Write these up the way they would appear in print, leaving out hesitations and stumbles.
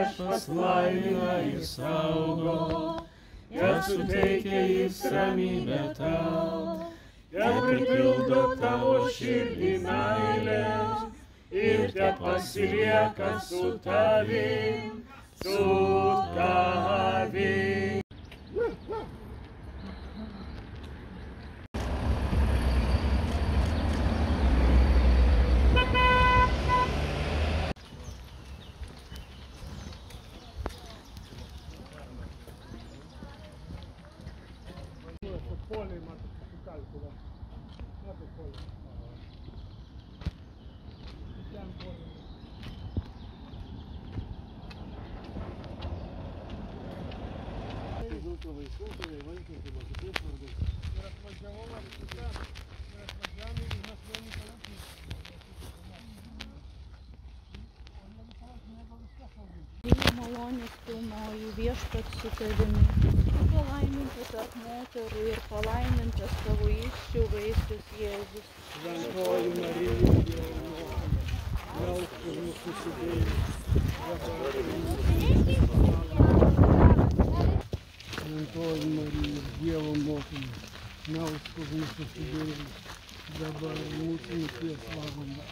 Viešpats laimina ir saugo, kad suteikia jis ramybę tau, kad pripildo tavo širdį meilės ir te pasilieka su tavim, su tavim. Поле мотоциклету, надо поле. Там поле. Звуковый сухой, ваньки, мотоцикл. Размазывала, размазывали, и нас не получилось. Dievo malonės pilnoji, Viešpats su tavimi. Tu palaiminta tarp moterų ir palaimintas tavo įsčių vaisius Jėzus. Šventoji Marija, Dievo motina, melsk už mus nusidėjėlius. Šventoji Marija, Dievo motina, melsk už mus nusidėjėlius. Dabar mūsų mirties valandą.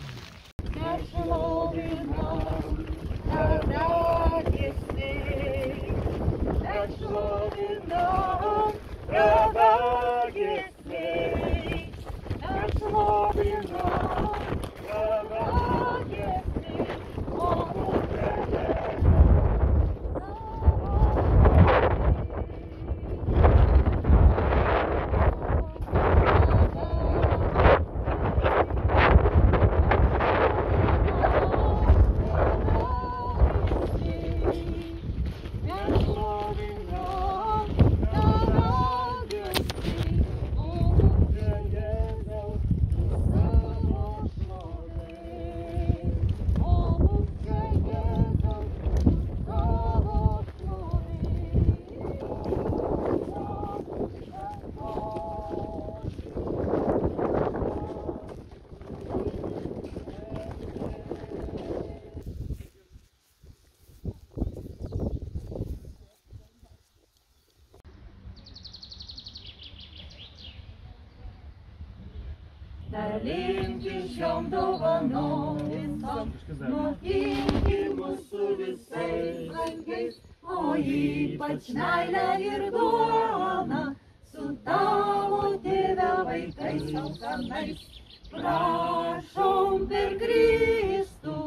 Dalintis šiom dovanom visom, mokinti mūsų visais laikais, o ypač meilę ir duoną, su tavo tėve vaikais alkanais. Prašom per Kristų,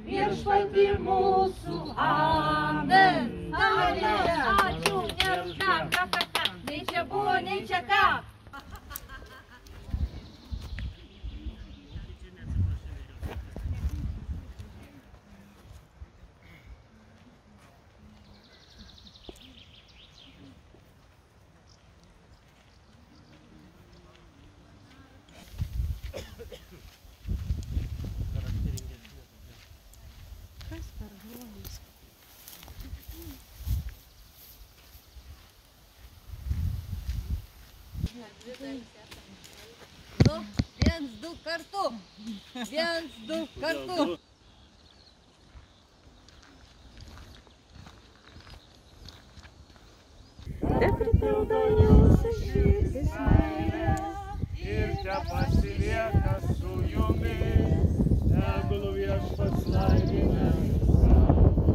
Viešpatį mūsų. Amen. Ačiū, ir ką. Nei čia buvo, nei čia ką. Nu, 1, 2 kartu. 1, 2 kartu. Te pripildo jūsų širdis meilės Ir te pasilieka su jumis, tegul Viešpats laimina ir saugo,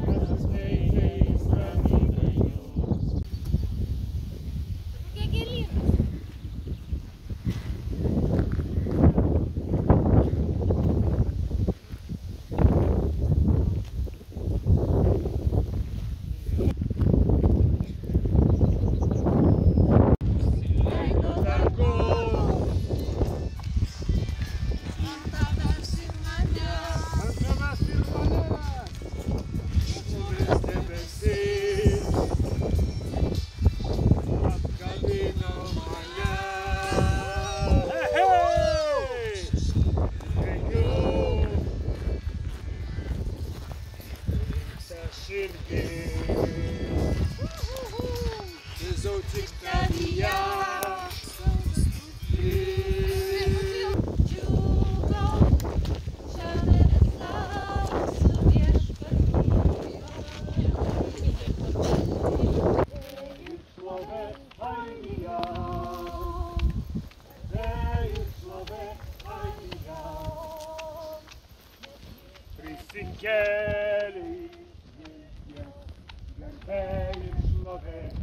kad suteikia jis ramybę jums. prisikėlė į garbę ir šlovė.